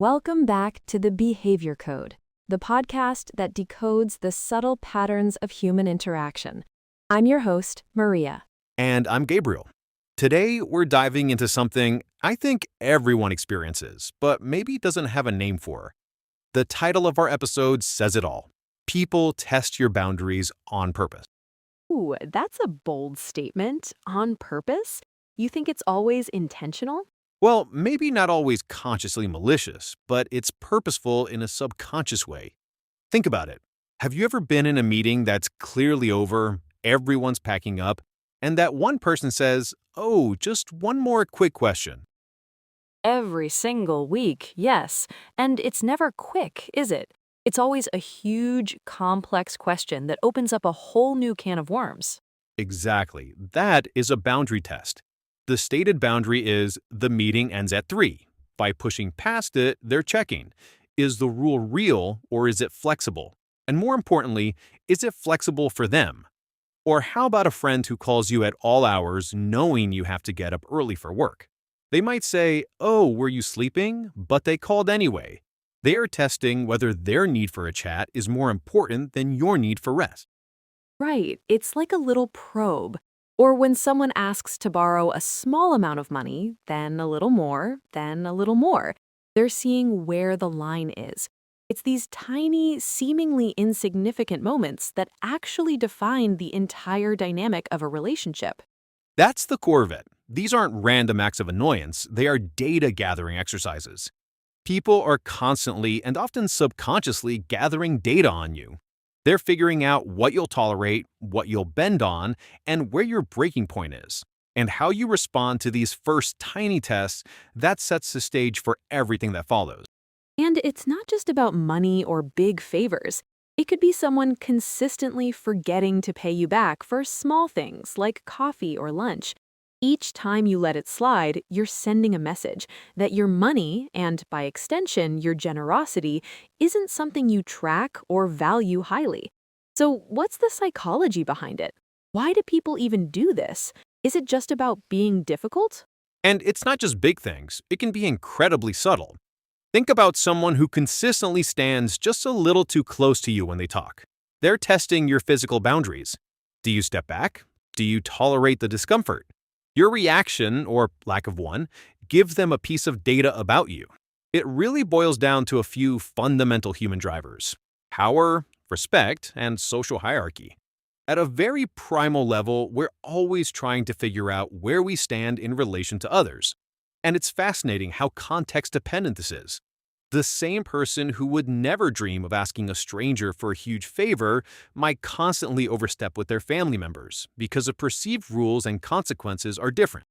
Welcome back to the Behavior Code, the podcast that decodes the subtle patterns of human interaction. I'm your host, Maria. And I'm Gabriel. Today, we're diving into something I think everyone experiences, but maybe doesn't have a name for. The title of our episode says it all. People test your boundaries on purpose. Ooh, that's a bold statement. On purpose? You think it's always intentional? Well, maybe not always consciously malicious, but it's purposeful in a subconscious way. Think about it. Have you ever been in a meeting that's clearly over, everyone's packing up, and that one person says, "Oh, just one more quick question." Every single week, yes. And it's never quick, is it? It's always a huge, complex question that opens up a whole new can of worms. Exactly. That is a boundary test. The stated boundary is the meeting ends at 3. By pushing past it, they're checking. Is the rule real or is it flexible? And more importantly, is it flexible for them? Or how about a friend who calls you at all hours knowing you have to get up early for work? They might say, "Oh, were you sleeping?" But they called anyway. They are testing whether their need for a chat is more important than your need for rest. Right, it's like a little probe. Or when someone asks to borrow a small amount of money, then a little more, then a little more. They're seeing where the line is. It's these tiny, seemingly insignificant moments that actually define the entire dynamic of a relationship. That's the core of it. These aren't random acts of annoyance, they are data gathering exercises. People are constantly and often subconsciously gathering data on you. They're figuring out what you'll tolerate, what you'll bend on, and where your breaking point is. And how you respond to these first tiny tests, that sets the stage for everything that follows. And it's not just about money or big favors. It could be someone consistently forgetting to pay you back for small things like coffee or lunch. Each time you let it slide, you're sending a message that your money, and by extension, your generosity, isn't something you track or value highly. So, what's the psychology behind it? Why do people even do this? Is it just about being difficult? And it's not just big things, it can be incredibly subtle. Think about someone who consistently stands just a little too close to you when they talk. They're testing your physical boundaries. Do you step back? Do you tolerate the discomfort? Your reaction, or lack of one, gives them a piece of data about you. It really boils down to a few fundamental human drivers: power, respect, and social hierarchy. At a very primal level, we're always trying to figure out where we stand in relation to others. And it's fascinating how context-dependent this is. The same person who would never dream of asking a stranger for a huge favor might constantly overstep with their family members because the perceived rules and consequences are different.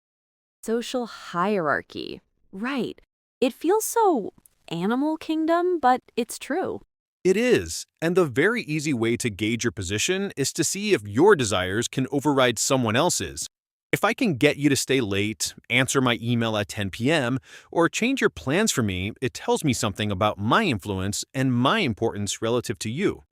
Social hierarchy. Right. It feels so animal kingdom, but it's true. It is, and the very easy way to gauge your position is to see if your desires can override someone else's. If I can get you to stay late, answer my email at 10 p.m., or change your plans for me, it tells me something about my influence and my importance relative to you.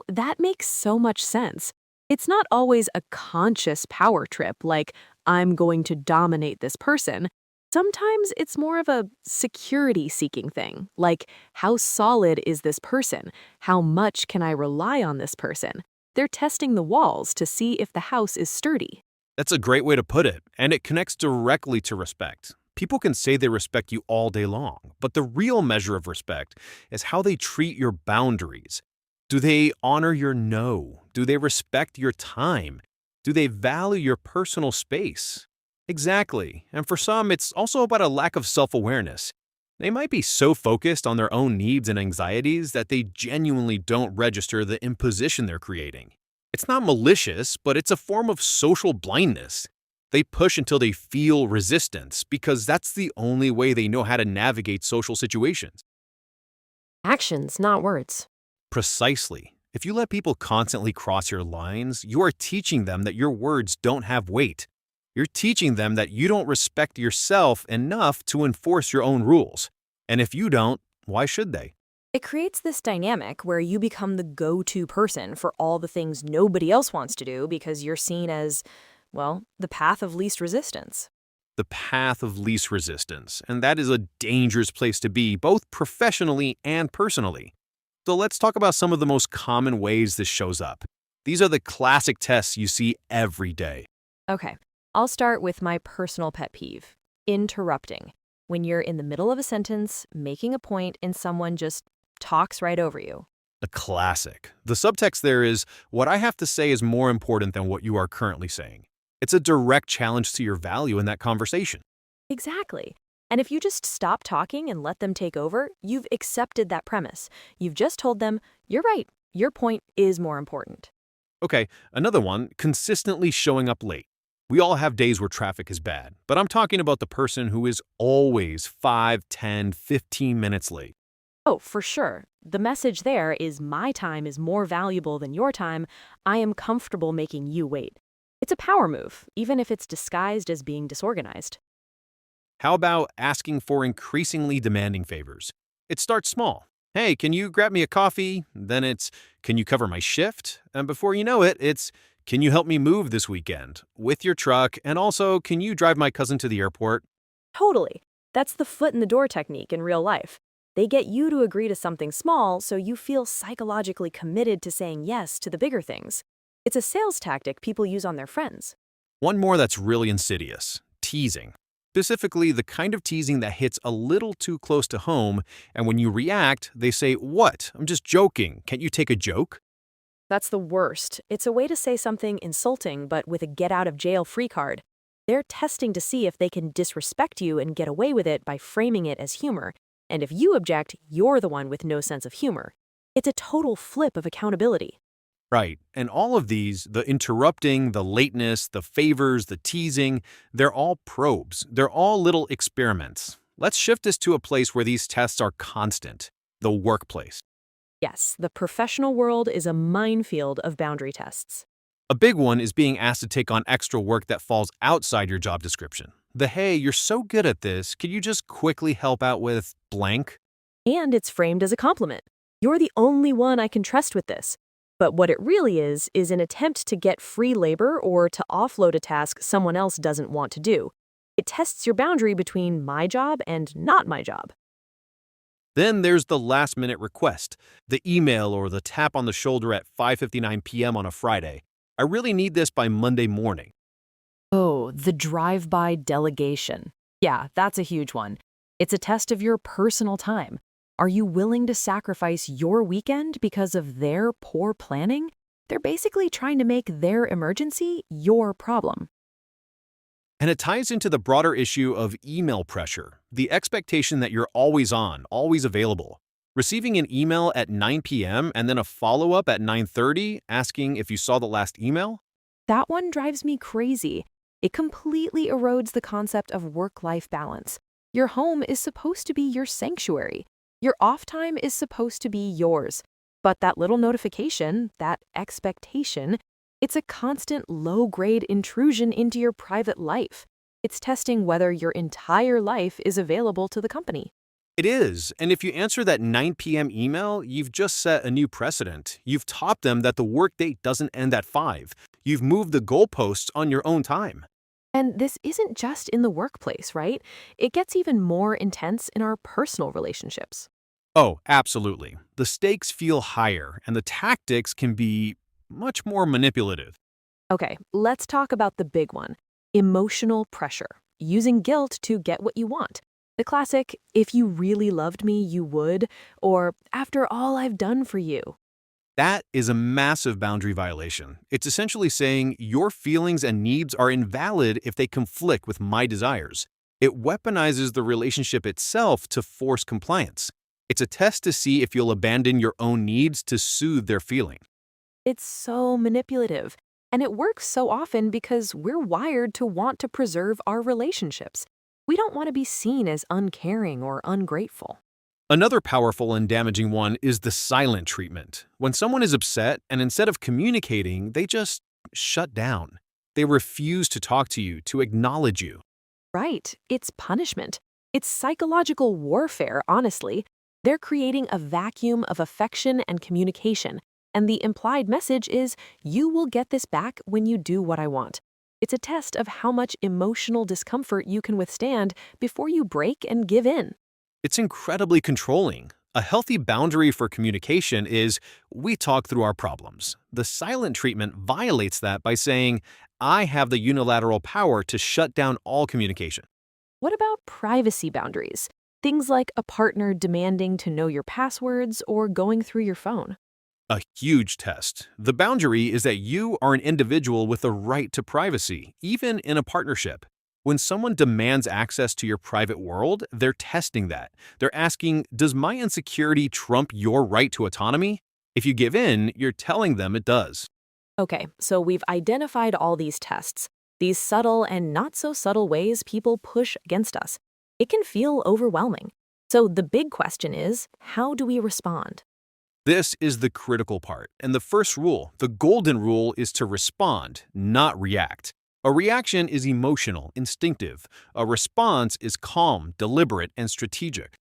That makes so much sense. It's not always a conscious power trip like, I'm going to dominate this person. Sometimes it's more of a security-seeking thing, like, how solid is this person? How much can I rely on this person? They're testing the walls to see if the house is sturdy. That's a great way to put it, and it connects directly to respect. People can say they respect you all day long, but the real measure of respect is how they treat your boundaries. Do they honor your no? Do they respect your time? Do they value your personal space? Exactly, and for some, it's also about a lack of self-awareness. They might be so focused on their own needs and anxieties that they genuinely don't register the imposition they're creating. It's not malicious, but it's a form of social blindness. They push until they feel resistance because that's the only way they know how to navigate social situations. Actions, not words. Precisely. If you let people constantly cross your lines, you are teaching them that your words don't have weight. You're teaching them that you don't respect yourself enough to enforce your own rules. And if you don't, why should they? It creates this dynamic where you become the go-to person for all the things nobody else wants to do because you're seen as, well, the path of least resistance. the path of least resistance, and that is a dangerous place to be, both professionally and personally. So let's talk about some of the most common ways this shows up. These are the classic tests you see every day. Okay, I'll start with my personal pet peeve interrupting. When you're in the middle of a sentence, making a point, and someone just talks right over you. A classic. The subtext there is, what I have to say is more important than what you are currently saying. It's a direct challenge to your value in that conversation. Exactly. And if you just stop talking and let them take over, you've accepted that premise. You've just told them, you're right, your point is more important. Okay, another one, consistently showing up late. We all have days where traffic is bad, but I'm talking about the person who is always 5, 10, 15 minutes late. Oh, for sure. The message there is my time is more valuable than your time. I am comfortable making you wait. It's a power move, even if it's disguised as being disorganized. How about asking for increasingly demanding favors? It starts small. Hey, can you grab me a coffee? Then it's, can you cover my shift? And before you know it, it's, can you help me move this weekend with your truck? And also, can you drive my cousin to the airport? Totally. That's the foot in the door technique in real life. They get you to agree to something small so you feel psychologically committed to saying yes to the bigger things. It's a sales tactic people use on their friends. One more that's really insidious, teasing. Specifically, the kind of teasing that hits a little too close to home, and when you react, they say, "What? I'm just joking. Can't you take a joke?" That's the worst. It's a way to say something insulting, but with a get out of jail free card. They're testing to see if they can disrespect you and get away with it by framing it as humor. And if you object, you're the one with no sense of humor. It's a total flip of accountability. Right. And all of these, the interrupting, the lateness, the favors, the teasing, they're all probes. They're all little experiments. Let's shift this to a place where these tests are constant, the workplace. Yes, the professional world is a minefield of boundary tests. A big one is being asked to take on extra work that falls outside your job description. The, hey, you're so good at this, could you just quickly help out with blank? And it's framed as a compliment. You're the only one I can trust with this. But what it really is an attempt to get free labor or to offload a task someone else doesn't want to do. It tests your boundary between my job and not my job. Then there's the last-minute request, the email or the tap on the shoulder at 5:59 p.m. on a Friday. I really need this by Monday morning. Oh, the drive-by delegation. Yeah, that's a huge one. It's a test of your personal time. Are you willing to sacrifice your weekend because of their poor planning? They're basically trying to make their emergency your problem. And it ties into the broader issue of email pressure, the expectation that you're always on, always available. Receiving an email at 9 p.m. and then a follow-up at 9:30 asking if you saw the last email? That one drives me crazy. It completely erodes the concept of work-life balance. Your home is supposed to be your sanctuary. Your off time is supposed to be yours. But that little notification, that expectation, it's a constant low-grade intrusion into your private life. It's testing whether your entire life is available to the company. It is, and if you answer that 9 p.m. email, you've just set a new precedent. You've taught them that the workday doesn't end at 5. You've moved the goalposts on your own time. And this isn't just in the workplace, right? It gets even more intense in our personal relationships. Oh, absolutely. The stakes feel higher, and the tactics can be much more manipulative. Okay, let's talk about the big one, emotional pressure, using guilt to get what you want. The classic, if you really loved me, you would, or after all I've done for you. That is a massive boundary violation. It's essentially saying your feelings and needs are invalid if they conflict with my desires. It weaponizes the relationship itself to force compliance. It's a test to see if you'll abandon your own needs to soothe their feeling. It's so manipulative, and it works so often because we're wired to want to preserve our relationships. We don't want to be seen as uncaring or ungrateful. Another powerful and damaging one is the silent treatment. When someone is upset and instead of communicating, they just shut down. They refuse to talk to you, to acknowledge you. Right, it's punishment. It's psychological warfare, honestly. They're creating a vacuum of affection and communication, and the implied message is, you will get this back when you do what I want. It's a test of how much emotional discomfort you can withstand before you break and give in. It's incredibly controlling. A healthy boundary for communication is we talk through our problems. The silent treatment violates that by saying, I have the unilateral power to shut down all communication. What about privacy boundaries? Things like a partner demanding to know your passwords or going through your phone. A huge test. The boundary is that you are an individual with a right to privacy, even in a partnership. When someone demands access to your private world, they're testing that. They're asking, does my insecurity trump your right to autonomy? If you give in, you're telling them it does. Okay, so we've identified all these tests, these subtle and not so subtle ways people push against us. It can feel overwhelming. So the big question is, how do we respond? This is the critical part. And the first rule, the golden rule, is to respond, not react. A reaction is emotional, instinctive. A response is calm, deliberate, and strategic.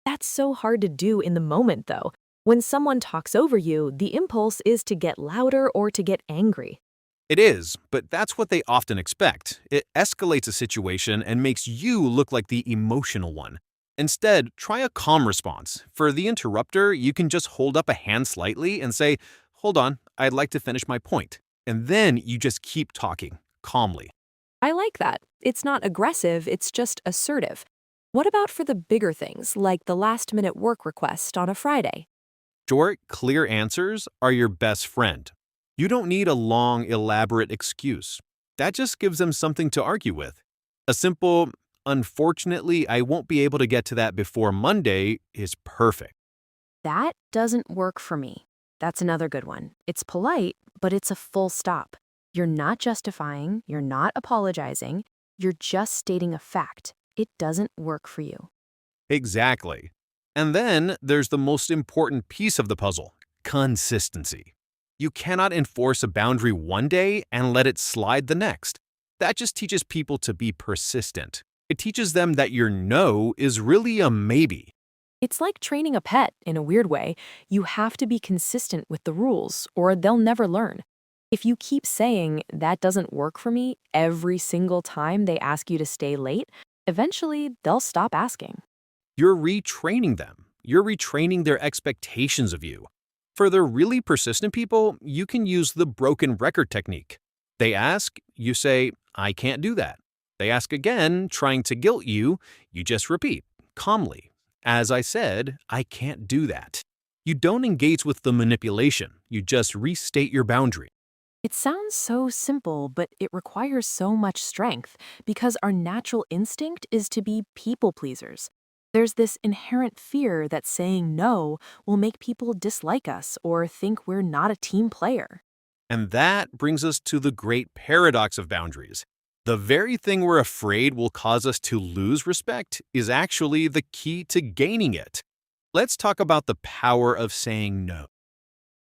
That's so hard to do in the moment, though. When someone talks over you, the impulse is to get louder or to get angry. It is, but that's what they often expect. It escalates a situation and makes you look like the emotional one. Instead, try a calm response. For the interrupter, you can just hold up a hand slightly and say, hold on, I'd like to finish my point. And then you just keep talking, calmly. I like that. It's not aggressive, it's just assertive. What about for the bigger things, like the last-minute work request on a Friday? Short, clear answers are your best friend. You don't need a long, elaborate excuse. That just gives them something to argue with. A simple, unfortunately, I won't be able to get to that before Monday is perfect. That doesn't work for me. That's another good one. It's polite, but it's a full stop. You're not justifying, you're not apologizing, you're just stating a fact. It doesn't work for you. Exactly. And then there's the most important piece of the puzzle, consistency. You cannot enforce a boundary one day and let it slide the next. That just teaches people to be persistent. It teaches them that your no is really a maybe. It's like training a pet in a weird way. You have to be consistent with the rules, or they'll never learn. If you keep saying, that doesn't work for me, every single time they ask you to stay late, eventually they'll stop asking. You're retraining them. You're retraining their expectations of you. For the really persistent people, you can use the broken record technique. They ask, you say, I can't do that. They ask again, trying to guilt you, you just repeat, calmly. As I said, I can't do that. You don't engage with the manipulation, you just restate your boundary. It sounds so simple, but it requires so much strength because our natural instinct is to be people pleasers. There's this inherent fear that saying no will make people dislike us or think we're not a team player. And that brings us to the great paradox of boundaries. The very thing we're afraid will cause us to lose respect is actually the key to gaining it. Let's talk about the power of saying no.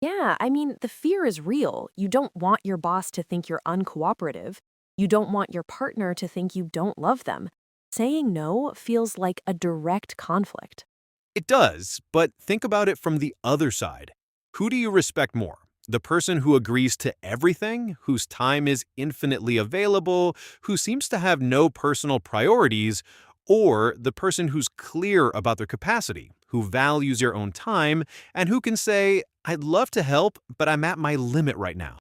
Yeah, I mean, the fear is real. You don't want your boss to think you're uncooperative. You don't want your partner to think you don't love them. Saying no feels like a direct conflict. It does, but think about it from the other side. Who do you respect more? The person who agrees to everything, whose time is infinitely available, who seems to have no personal priorities, or the person who's clear about their capacity, who values your own time, and who can say, I'd love to help, but I'm at my limit right now.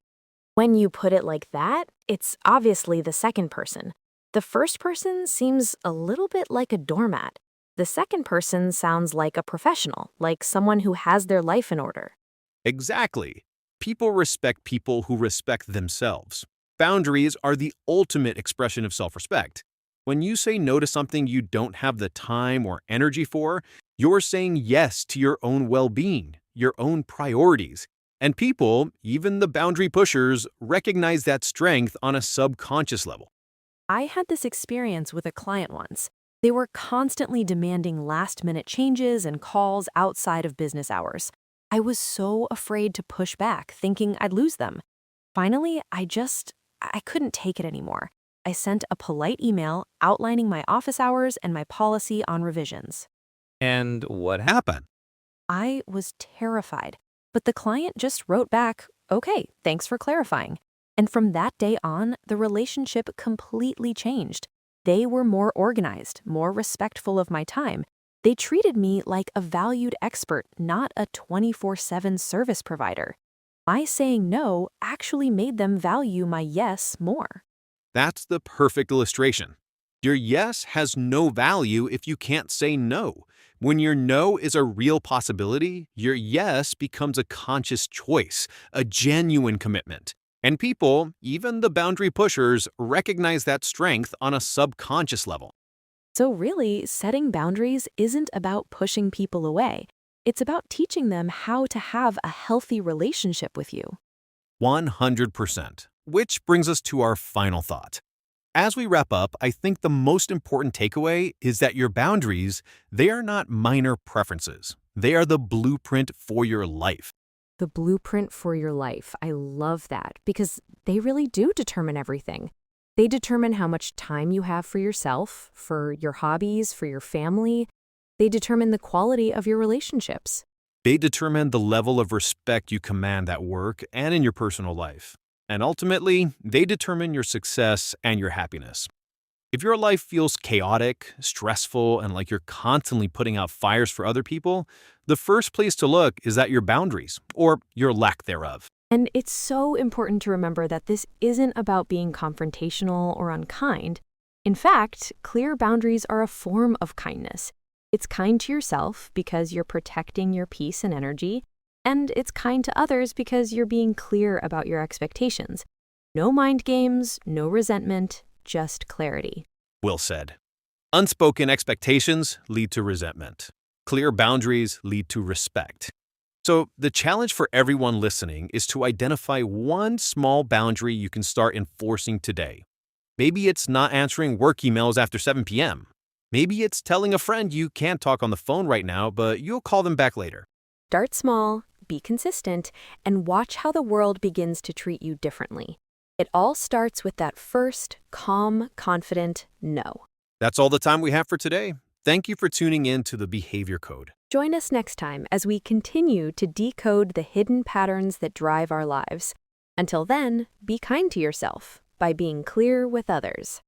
When you put it like that, it's obviously the second person. The first person seems a little bit like a doormat. The second person sounds like a professional, like someone who has their life in order. Exactly. People respect people who respect themselves. Boundaries are the ultimate expression of self-respect. When you say no to something you don't have the time or energy for, you're saying yes to your own well-being, your own priorities. And people, even the boundary pushers, recognize that strength on a subconscious level. I had this experience with a client once. They were constantly demanding last-minute changes and calls outside of business hours. I was so afraid to push back, thinking I'd lose them. Finally, I couldn't take it anymore. I sent a polite email outlining my office hours and my policy on revisions. And what happened? I was terrified, but the client just wrote back, okay, thanks for clarifying. And from that day on, the relationship completely changed. They were more organized, more respectful of my time. They treated me like a valued expert, not a 24/7 service provider. My saying no actually made them value my yes more. That's the perfect illustration. Your yes has no value if you can't say no. When your no is a real possibility, your yes becomes a conscious choice, a genuine commitment. And people, even the boundary pushers, recognize that strength on a subconscious level. So, really, setting boundaries isn't about pushing people away. It's about teaching them how to have a healthy relationship with you. 100%. Which brings us to our final thought. As we wrap up, I think the most important takeaway is that your boundaries, they are not minor preferences. They are the blueprint for your life. The blueprint for your life. I love that because they really do determine everything. They determine how much time you have for yourself, for your hobbies, for your family. They determine the quality of your relationships. They determine the level of respect you command at work and in your personal life. And ultimately, they determine your success and your happiness. If your life feels chaotic, stressful, and like you're constantly putting out fires for other people, the first place to look is at your boundaries, or your lack thereof. And it's so important to remember that this isn't about being confrontational or unkind. In fact, clear boundaries are a form of kindness. It's kind to yourself because you're protecting your peace and energy, and it's kind to others because you're being clear about your expectations. No mind games, no resentment, just clarity. Will said. Unspoken expectations lead to resentment. Clear boundaries lead to respect. So, the challenge for everyone listening is to identify one small boundary you can start enforcing today. Maybe it's not answering work emails after 7 p.m. Maybe it's telling a friend you can't talk on the phone right now, but you'll call them back later. Start small, be consistent, and watch how the world begins to treat you differently. It all starts with that first, calm, confident no. That's all the time we have for today. Thank you for tuning in to the Behavior Code. Join us next time as we continue to decode the hidden patterns that drive our lives. Until then, be kind to yourself by being clear with others.